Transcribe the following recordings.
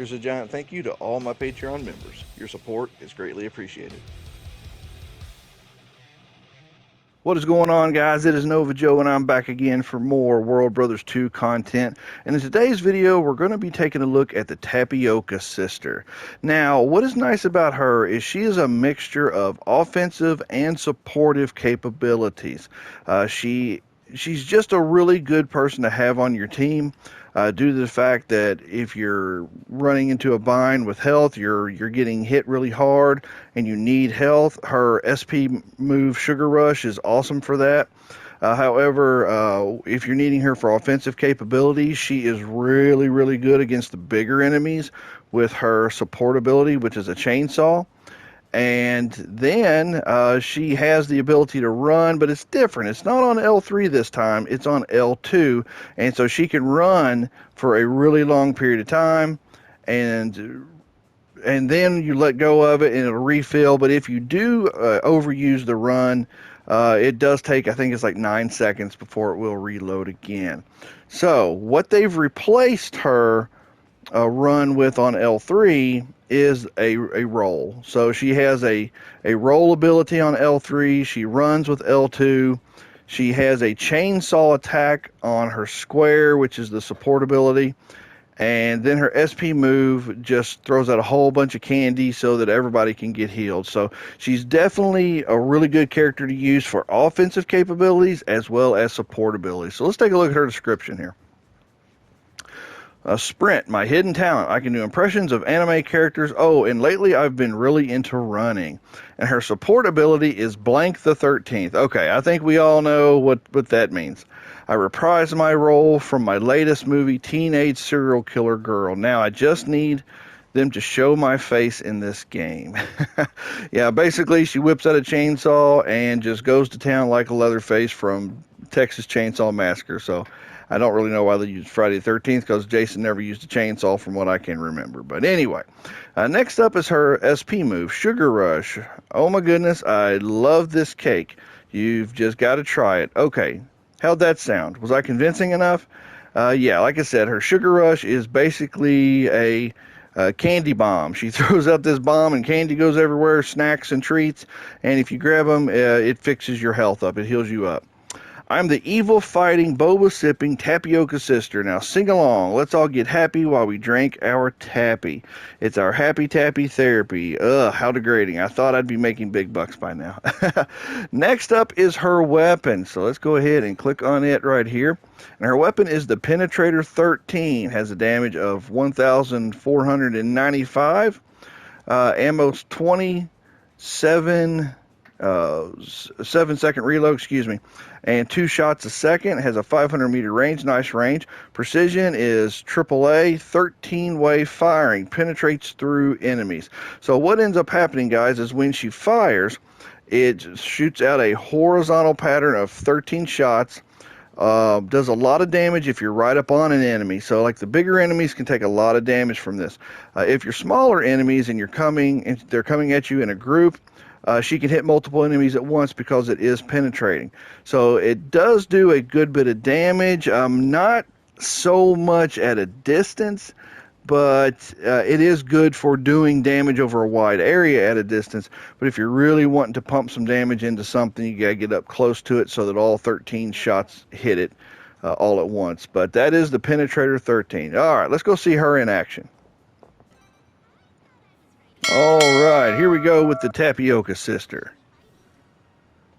Here's a giant thank you to all my Patreon members. Your support is greatly appreciated. What is going on, guys? It is Nova Joe, and I'm back again for more World Brothers 2 content. And in today's video, we're going to be taking a look at the Tapioca Sister. Now, what is nice about her is she is a mixture of offensive and supportive capabilities. She's just a really good person to have on your team. Due to the fact that if you're running into a bind with health, you're getting hit really hard and you need health, her SP move Sugar Rush is awesome for that. However, if you're needing her for offensive capabilities, she is really, really good against the bigger enemies with her support ability, which is a chainsaw. And then she has the ability to run, but it's different. It's not on L3 this time, it's on L2. And so she can run for a really long period of time, and then you let go of it and it'll refill. But if you do overuse the run, it does take, I think it's like 9 seconds before it will reload again. So what they've replaced her run with on L3 is a roll. So she has a roll ability on L3. She runs with L2. She has a chainsaw attack on her square, which is the support ability. And then her SP move just throws out a whole bunch of candy so that everybody can get healed. So she's definitely a really good character to use for offensive capabilities as well as support abilities. So let's take a look at her description here. Sprint, my hidden talent. I can do impressions of anime characters. Oh, and lately I've been really into running. And her support ability is blank the 13th. Okay, I think we all know what that means. I reprise my role from my latest movie, Teenage Serial Killer Girl. Now I just need them to show my face in this game. Yeah, basically she whips out a chainsaw and just goes to town like a Leatherface from Texas Chainsaw Massacre. So I don't really know why they used Friday the 13th, because Jason never used a chainsaw from what I can remember. But anyway, next up is her SP move, Sugar Rush. Oh my goodness, I love this cake. You've just got to try it. Okay, how'd that sound? Was I convincing enough? Yeah, like I said, her Sugar Rush is basically a candy bomb. She throws out this bomb and candy goes everywhere, snacks and treats. And if you grab them, it fixes your health up. It heals you up. I'm the evil fighting, boba sipping Tapioca Sister. Now sing along. Let's all get happy while we drink our tappy. It's our happy tappy therapy. Ugh, how degrading. I thought I'd be making big bucks by now. Next up is her weapon. So let's go ahead and click on it right here. And her weapon is the Penetrator 13. Has a damage of 1,495. Ammo's 27... 7-second reload, and 2 shots a second. It has a 500-meter range, nice range. Precision is AAA, 13-way firing, penetrates through enemies. So what ends up happening, guys, is when she fires, it shoots out a horizontal pattern of 13 shots. Does a lot of damage if you're right up on an enemy. So like the bigger enemies can take a lot of damage from this. If you're smaller enemies and they're coming at you in a group, she can hit multiple enemies at once because it is penetrating. So it does do a good bit of damage. Not so much at a distance, but it is good for doing damage over a wide area at a distance. But if you're really wanting to pump some damage into something, you got to get up close to it so that all 13 shots hit it all at once. But that is the Penetrator 13. All right, let's go see her in action. All right, here we go with the Tapioca Sister.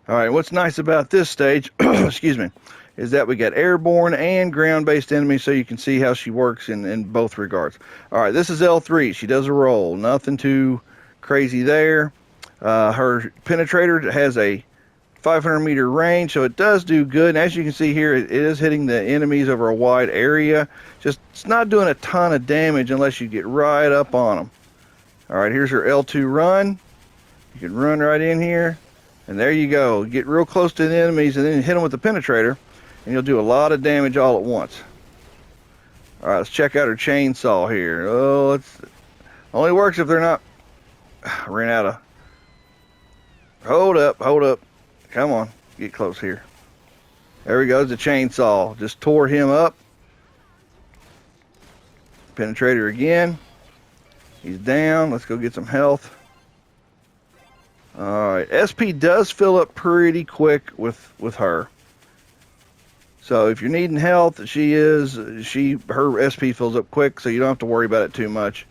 All right, what's nice about this stage, excuse me, is that we got airborne and ground-based enemies, so you can see how she works in both regards. All right, this is L3. She does a roll. Nothing too crazy there. Her penetrator has a 500-meter range, so it does do good. And as you can see here, it is hitting the enemies over a wide area. Just it's not doing a ton of damage unless you get right up on them. All right, here's her L2 run. You can run right in here, and there you go. Get real close to the enemies and then hit them with the penetrator, and you'll do a lot of damage all at once. All right, let's check out her chainsaw here. Oh, it's only works if they're not... Ran out of... Hold up. Come on, get close here. There we go, the chainsaw. Just tore him up. Penetrator again. He's down. Let's go get some health. Alright, SP does fill up pretty quick with her. So if you're needing health, her SP fills up quick, so you don't have to worry about it too much.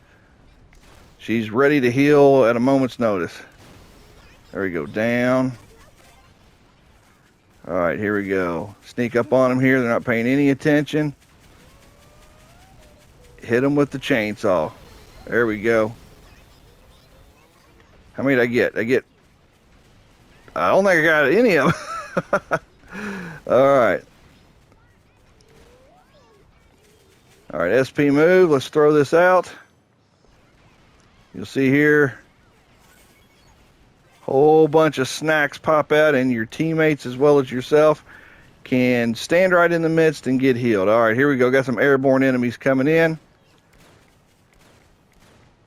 She's ready to heal at a moment's notice. There we go, down. Alright, here we go. Sneak up on them here, they're not paying any attention. Hit them with the chainsaw. There we go. How many did I get? I don't think I got any of them. Alright. Alright, SP move. Let's throw this out. You'll see here, whole bunch of snacks pop out, and your teammates as well as yourself can stand right in the midst and get healed. Alright, here we go. Got some airborne enemies coming in.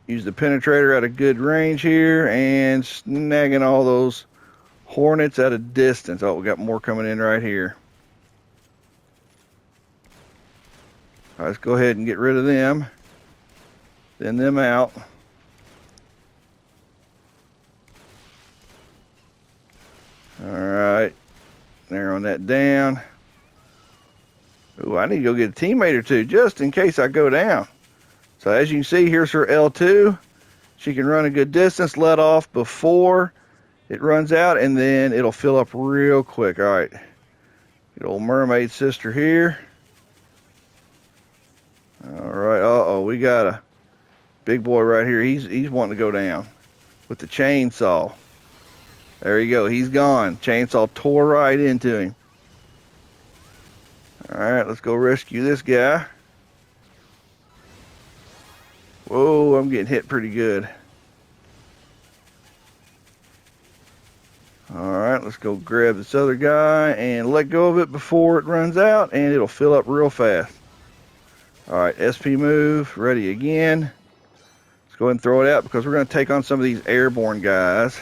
Use the penetrator at a good range here and snagging all those hornets at a distance. Oh, we got more coming in right here. All right, let's go ahead and get rid of them. Thin them out. All right, narrowing that down. Ooh, I need to go get a teammate or two just in case I go down. So as you can see, here's her L2. She can run a good distance, let off before it runs out, and then it'll fill up real quick. All right, good old mermaid sister here. All right, uh-oh, we got a big boy right here. He's wanting to go down with the chainsaw. There you go, he's gone. Chainsaw tore right into him. All right, let's go rescue this guy. Whoa, I'm getting hit pretty good. Alright, let's go grab this other guy and let go of it before it runs out, and it'll fill up real fast. Alright, SP move, ready again. Let's go ahead and throw it out because we're going to take on some of these airborne guys.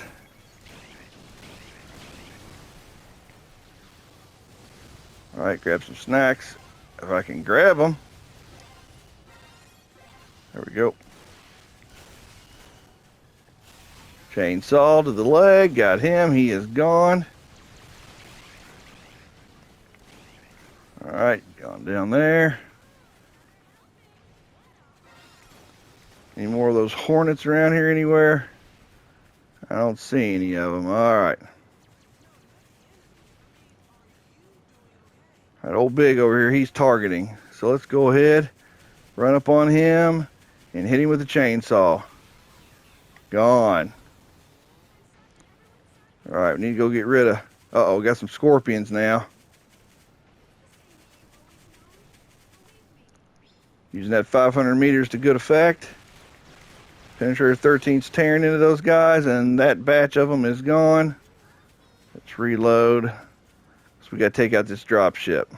Alright, grab some snacks if I can grab them. There we go. Chainsaw to the leg. Got him. He is gone. Alright, gone down there. Any more of those hornets around here anywhere? I don't see any of them. Alright. That old big over here, he's targeting. So let's go ahead, run up on him, and hit him with the chainsaw. Gone. Alright, we need to go get rid of... Uh-oh, got some scorpions now. Using that 500 meters to good effect. Penetrator 13's tearing into those guys, and that batch of them is gone. Let's reload. So we got to take out this drop ship.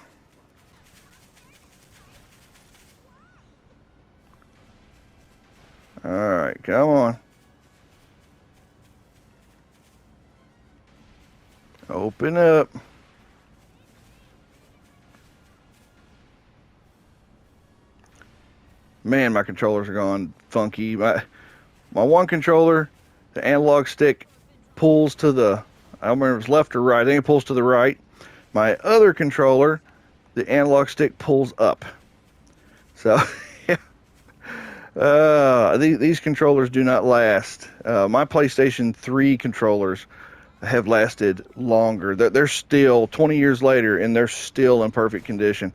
Alright, come on. Open up. Man, my controllers are gone funky. My one controller, the analog stick pulls to the, I don't remember if it's left or right. I think it pulls to the right. My other controller, the analog stick pulls up. So, these controllers do not last. My PlayStation 3 controllers have lasted longer. They're still 20 years later, and they're still in perfect condition.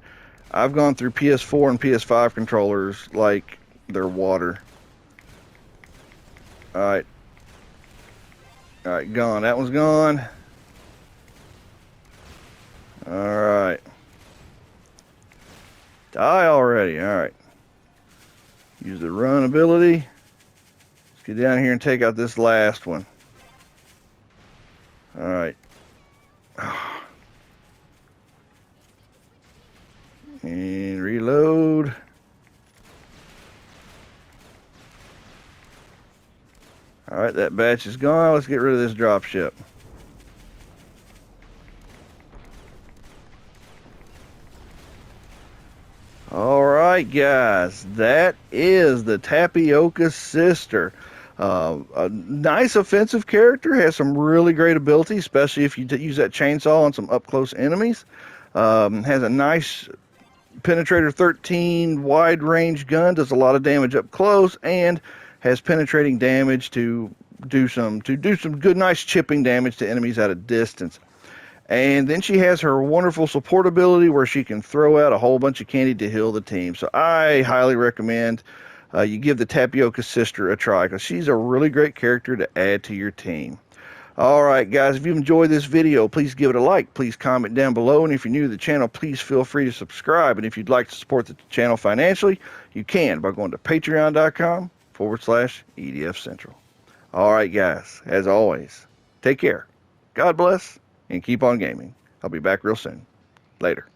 I've gone through PS4 and PS5 controllers like they're water. Alright, gone. That one's gone. Alright. Die already. Alright. Use the run ability. Let's get down here and take out this last one. Alright. And reload. Alright, that batch is gone. Let's get rid of this drop ship. Alright. right, guys, that is the Tapioca Sister. A nice offensive character, has some really great abilities, especially if you use that chainsaw on some up-close enemies. Has a nice Penetrator 13 wide-range gun, does a lot of damage up close, and has penetrating damage to do some good, nice chipping damage to enemies at a distance. And then she has her wonderful support ability where she can throw out a whole bunch of candy to heal the team. So I highly recommend you give the Tapioca Sister a try because she's a really great character to add to your team. All right, guys, if you enjoyed this video, please give it a like. Please comment down below. And if you're new to the channel, please feel free to subscribe. And if you'd like to support the channel financially, you can by going to patreon.com/EDF Central. All right, guys, as always, take care. God bless and keep on gaming. I'll be back real soon. Later.